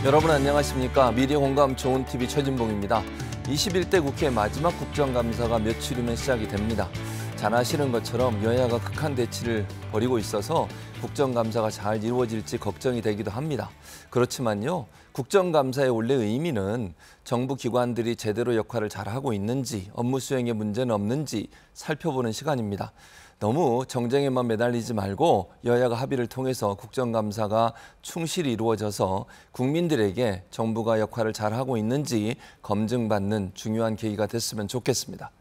여러분 안녕하십니까? 미디어 공감 좋은 TV 최진봉입니다. 21대 국회 마지막 국정감사가 며칠 후면 시작이 됩니다. 잘 아시는 것처럼 여야가 극한 대치를 벌이고 있어서 국정감사가 잘 이루어질지 걱정이 되기도 합니다. 그렇지만요, 국정감사의 원래 의미는 정부 기관들이 제대로 역할을 잘하고 있는지, 업무 수행에 문제는 없는지 살펴보는 시간입니다. 너무 정쟁에만 매달리지 말고 여야가 합의를 통해서 국정감사가 충실히 이루어져서 국민들에게 정부가 역할을 잘하고 있는지 검증받는 중요한 계기가 됐으면 좋겠습니다.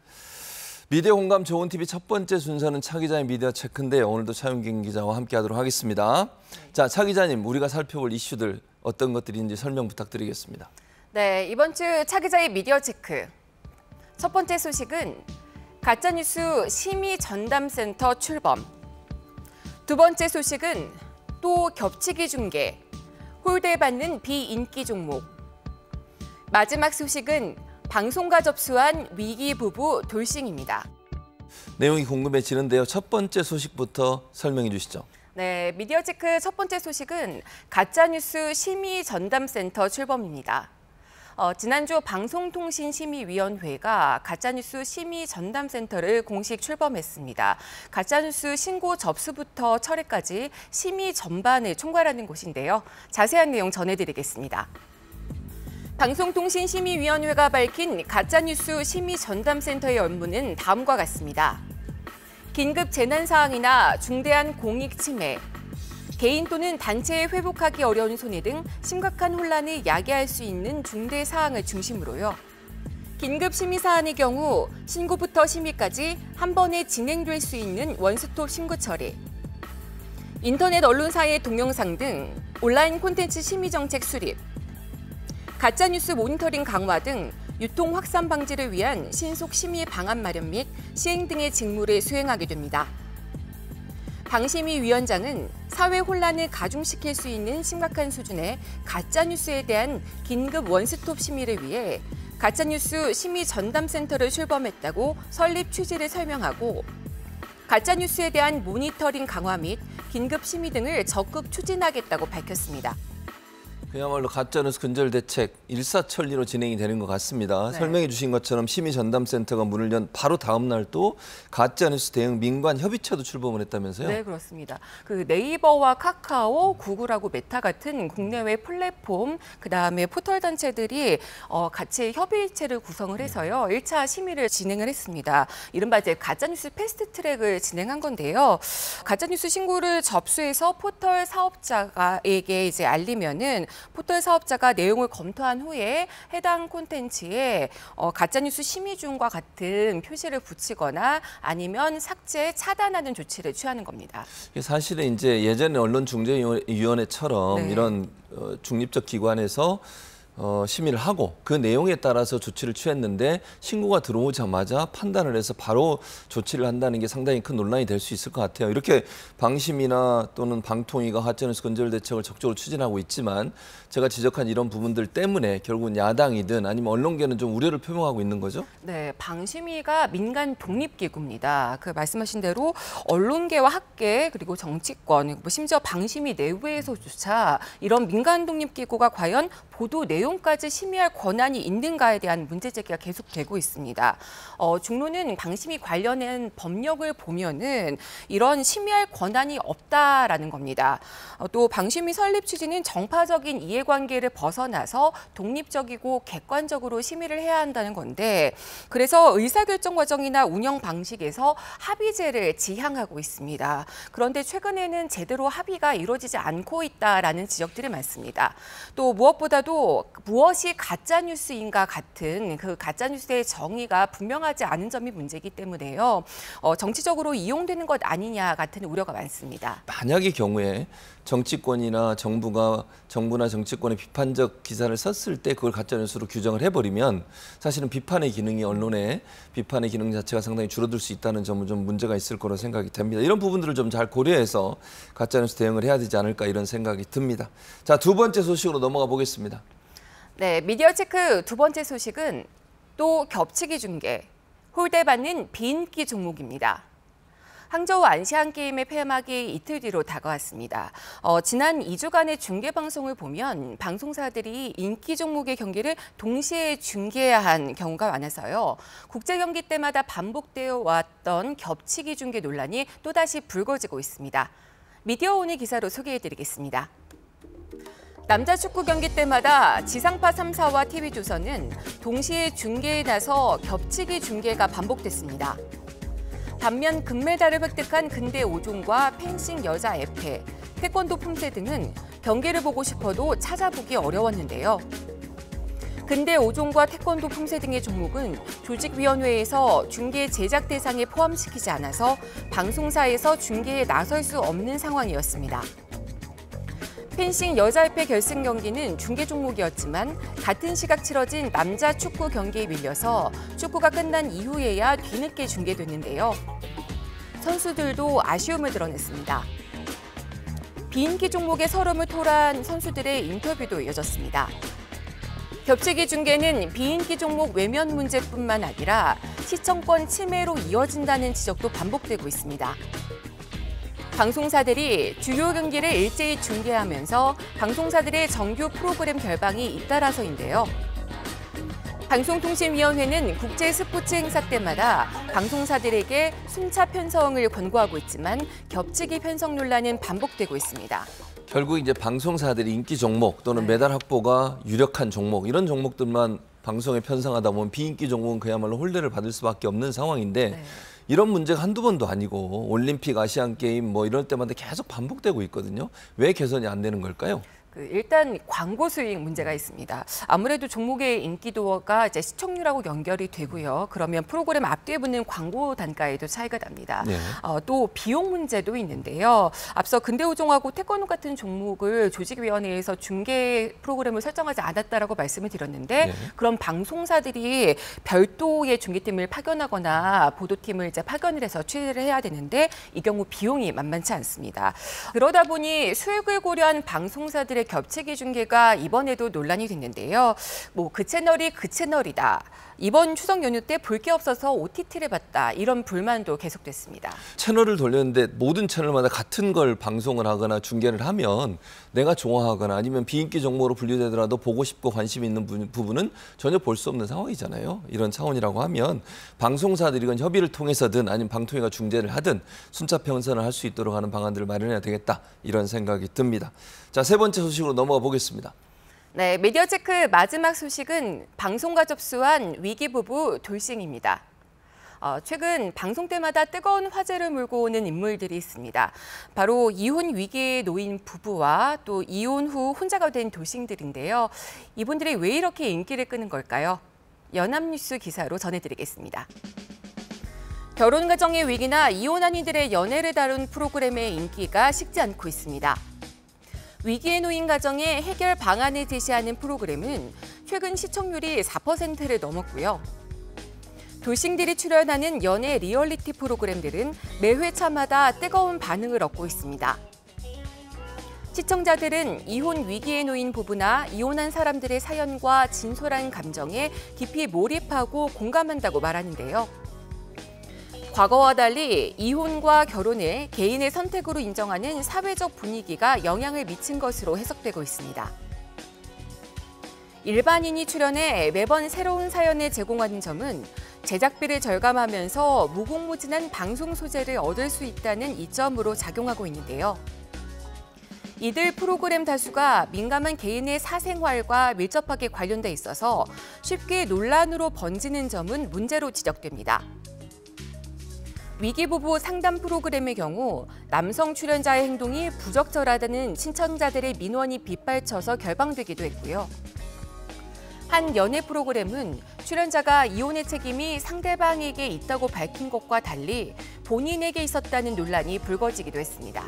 미디어 공감 좋은 TV 첫 번째 순서는 차 기자의 미디어 체크인데요. 오늘도 차윤경 기자와 함께하도록 하겠습니다. 자, 차 기자님, 우리가 살펴볼 이슈들 어떤 것들인지 설명 부탁드리겠습니다. 네, 이번 주 차 기자의 미디어 체크. 첫 번째 소식은 가짜뉴스 심의전담센터 출범. 두 번째 소식은 또 겹치기 중계. 홀대받는 비인기 종목. 마지막 소식은 방송가 접수한 위기 부부 돌싱입니다. 내용이 궁금해지는데요. 첫 번째 소식부터 설명해 주시죠. 네, 미디어 체크 첫 번째 소식은 가짜뉴스 심의전담센터 출범입니다. 지난주 방송통신심의위원회가 가짜뉴스 심의전담센터를 공식 출범했습니다. 가짜뉴스 신고 접수부터 철회까지 심의 전반을 총괄하는 곳인데요. 자세한 내용 전해드리겠습니다. 방송통신심의위원회가 밝힌 가짜뉴스 심의전담센터의 업무는 다음과 같습니다. 긴급 재난사항이나 중대한 공익침해, 개인 또는 단체에 회복하기 어려운 손해 등 심각한 혼란을 야기할 수 있는 중대 사항을 중심으로요. 긴급 심의 사안의 경우 신고부터 심의까지 한 번에 진행될 수 있는 원스톱 신고 처리, 인터넷 언론사의 동영상 등 온라인 콘텐츠 심의 정책 수립, 가짜뉴스 모니터링 강화 등 유통 확산 방지를 위한 신속 심의 방안 마련 및 시행 등의 직무를 수행하게 됩니다. 방심위위원장은 사회 혼란을 가중시킬 수 있는 심각한 수준의 가짜뉴스에 대한 긴급 원스톱 심의를 위해 가짜뉴스 심의전담센터를 출범했다고 설립 취지를 설명하고 가짜뉴스에 대한 모니터링 강화 및 긴급 심의 등을 적극 추진하겠다고 밝혔습니다. 그야말로 가짜뉴스 근절 대책 일사천리로 진행이 되는 것 같습니다. 네. 설명해 주신 것처럼 심의전담센터가 문을 연 바로 다음 날 또 가짜뉴스 대응 민관협의체도 출범을 했다면서요? 네, 그렇습니다. 그 네이버와 카카오, 구글하고 메타 같은 국내외 플랫폼, 그다음에 포털 단체들이 같이 협의체를 구성을 해서요. 1차 심의를 진행을 했습니다. 이른바 이제 가짜뉴스 패스트트랙을 진행한 건데요. 가짜뉴스 신고를 접수해서 포털 사업자에게 이제 알리면은 포털 사업자가 내용을 검토한 후에 해당 콘텐츠에 가짜뉴스 심의 중과 같은 표시를 붙이거나 아니면 삭제, 차단하는 조치를 취하는 겁니다. 사실은 이제 예전에 언론중재위원회처럼 네. 이런 중립적 기관에서 심의를 하고 그 내용에 따라서 조치를 취했는데 신고가 들어오자마자 판단을 해서 바로 조치를 한다는 게 상당히 큰 논란이 될 수 있을 것 같아요. 이렇게 방심이나 또는 방통위가 가짜뉴스 근절 대책을 적극적으로 추진하고 있지만 제가 지적한 이런 부분들 때문에 결국은 야당이든 아니면 언론계는 좀 우려를 표명하고 있는 거죠? 네, 방심위가 민간 독립기구입니다. 그 말씀하신 대로 언론계와 학계 그리고 정치권, 심지어 방심위 내부에서조차 이런 민간 독립기구가 과연 보도 내용까지 심의할 권한이 있는가에 대한 문제 제기가 계속되고 있습니다. 중로는 방심위 관련된 법령을 보면은 이런 심의할 권한이 없다라는 겁니다. 또 방심위 설립 취지는 정파적인 이해관계를 벗어나서 독립적이고 객관적으로 심의를 해야 한다는 건데 그래서 의사결정 과정이나 운영 방식에서 합의제를 지향하고 있습니다. 그런데 최근에는 제대로 합의가 이루어지지 않고 있다라는 지적들이 많습니다. 또 무엇보다도 무엇이 가짜뉴스인가 같은 그 가짜뉴스의 정의가 분명하지 않은 점이 문제이기 때문에요. 정치적으로 이용되는 것 아니냐 같은 우려가 많습니다. 만약의 경우에 정치권이나 정부나 정치권의 비판적 기사를 썼을 때 그걸 가짜뉴스로 규정을 해버리면 사실은 비판의 기능이 언론의 비판의 기능 자체가 상당히 줄어들 수 있다는 점은 좀 문제가 있을 거로 생각이 됩니다. 이런 부분들을 좀 잘 고려해서 가짜뉴스 대응을 해야 되지 않을까 이런 생각이 듭니다. 자, 두 번째 소식으로 넘어가 보겠습니다. 네, 미디어 체크 두 번째 소식은 또 겹치기 중계, 홀대받는 비인기 종목입니다. 항저우 아시안게임의 폐막이 이틀 뒤로 다가왔습니다. 지난 2주간의 중계 방송을 보면 방송사들이 인기 종목의 경기를 동시에 중계해야 한 경우가 많아서요. 국제 경기 때마다 반복되어 왔던 겹치기 중계 논란이 또다시 불거지고 있습니다. 미디어오늘 기사로 소개해드리겠습니다. 남자 축구 경기 때마다 지상파 3사와 TV조선은 동시에 중계에 나서 겹치기 중계가 반복됐습니다. 반면 금메달을 획득한 근대 5종과 펜싱 여자 에페, 태권도 품새 등은 경기를 보고 싶어도 찾아보기 어려웠는데요. 근대 5종과 태권도 품새 등의 종목은 조직위원회에서 중계 제작 대상에 포함시키지 않아서 방송사에서 중계에 나설 수 없는 상황이었습니다. 펜싱 여자협회 결승 경기는 중계 종목이었지만 같은 시각 치러진 남자 축구 경기에 밀려서 축구가 끝난 이후에야 뒤늦게 중계됐는데요. 선수들도 아쉬움을 드러냈습니다. 비인기 종목의 서름을 토로한 선수들의 인터뷰도 이어졌습니다. 겹치기 중계는 비인기 종목 외면 문제뿐만 아니라 시청권 침해로 이어진다는 지적도 반복되고 있습니다. 방송사들이 주요 경기를 일제히 중계하면서 방송사들의 정규 프로그램 결방이 잇따라서인데요. 방송통신위원회는 국제 스포츠 행사 때마다 방송사들에게 순차 편성을 권고하고 있지만 겹치기 편성 논란은 반복되고 있습니다. 결국 이제 방송사들이 인기 종목 또는 메달 확보가 유력한 종목 이런 종목들만 방송에 편성하다 보면 비인기 종목은 그야말로 홀대를 받을 수밖에 없는 상황인데 이런 문제가 한두 번도 아니고 올림픽, 아시안게임 뭐 이럴 때마다 계속 반복되고 있거든요. 왜 개선이 안 되는 걸까요? 일단 광고 수익 문제가 있습니다. 아무래도 종목의 인기도가 이제 시청률하고 연결이 되고요. 그러면 프로그램 앞뒤에 붙는 광고 단가에도 차이가 납니다. 네. 또 비용 문제도 있는데요. 앞서 근대오종하고 태권도 같은 종목을 조직위원회에서 중계 프로그램을 설정하지 않았다라고 말씀을 드렸는데 그럼 방송사들이 별도의 중계팀을 파견하거나 보도팀을 이제 파견을 해서 취재를 해야 되는데 이 경우 비용이 만만치 않습니다. 그러다 보니 수익을 고려한 방송사들의 겹치기 중계가 이번에도 논란이 됐는데요. 그 채널이 그 채널이다. 이번 추석 연휴 때 볼 게 없어서 OTT를 봤다. 이런 불만도 계속됐습니다. 채널을 돌렸는데 모든 채널마다 같은 걸 방송을 하거나 중계를 하면 내가 좋아하거나 아니면 비인기 종목으로 분류되더라도 보고 싶고 관심 있는 부분은 전혀 볼 수 없는 상황이잖아요. 이런 차원이라고 하면 방송사들이 이건 협의를 통해서든 아니면 방통위가 중재를 하든 순차 편성을 할 수 있도록 하는 방안들을 마련해야 되겠다. 이런 생각이 듭니다. 자, 세 번째 소식으로 넘어가 보겠습니다. 네, 미디어체크 마지막 소식은 방송과 접수한 위기 부부 돌싱입니다. 최근 방송 때마다 뜨거운 화제를 몰고 오는 인물들이 있습니다. 바로 이혼 위기에 놓인 부부와 또 이혼 후 혼자가 된 돌싱들인데요. 이분들이 왜 이렇게 인기를 끄는 걸까요? 연합뉴스 기사로 전해드리겠습니다. 결혼 과정의 위기나 이혼한 이들의 연애를 다룬 프로그램의 인기가 식지 않고 있습니다. 위기에 놓인 가정의 해결 방안을 제시하는 프로그램은 최근 시청률이 4%를 넘었고요. 돌싱들이 출연하는 연애 리얼리티 프로그램들은 매 회차마다 뜨거운 반응을 얻고 있습니다. 시청자들은 이혼 위기에 놓인 부부나 이혼한 사람들의 사연과 진솔한 감정에 깊이 몰입하고 공감한다고 말하는데요. 과거와 달리 이혼과 결혼을 개인의 선택으로 인정하는 사회적 분위기가 영향을 미친 것으로 해석되고 있습니다. 일반인이 출연해 매번 새로운 사연을 제공하는 점은 제작비를 절감하면서 무궁무진한 방송 소재를 얻을 수 있다는 이점으로 작용하고 있는데요. 이들 프로그램 다수가 민감한 개인의 사생활과 밀접하게 관련돼 있어서 쉽게 논란으로 번지는 점은 문제로 지적됩니다. 위기부부 상담 프로그램의 경우 남성 출연자의 행동이 부적절하다는 신청자들의 민원이 빗발쳐서 결방되기도 했고요. 한 연애 프로그램은 출연자가 이혼의 책임이 상대방에게 있다고 밝힌 것과 달리 본인에게 있었다는 논란이 불거지기도 했습니다.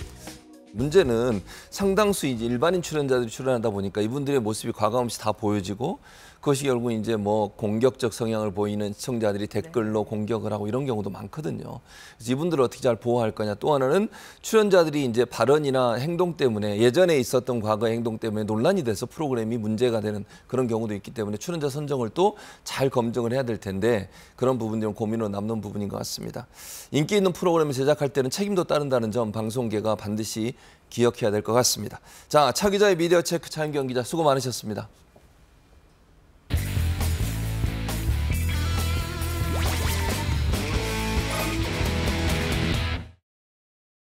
문제는 상당수 이제 일반인 출연자들이 출연하다 보니까 이분들의 모습이 과감없이 다 보여지고 그것이 결국 이제 뭐 공격적 성향을 보이는 시청자들이 댓글로 공격을 하고 이런 경우도 많거든요. 그래서 이분들을 어떻게 잘 보호할 거냐. 또 하나는 출연자들이 이제 발언이나 행동 때문에 예전에 있었던 과거의 행동 때문에 논란이 돼서 프로그램이 문제가 되는 그런 경우도 있기 때문에 출연자 선정을 또 잘 검증을 해야 될 텐데 그런 부분들은 고민으로 남는 부분인 것 같습니다. 인기 있는 프로그램을 제작할 때는 책임도 따른다는 점 방송계가 반드시 기억해야 될 것 같습니다. 자, 차 기자의 미디어 체크 차윤경 기자 수고 많으셨습니다.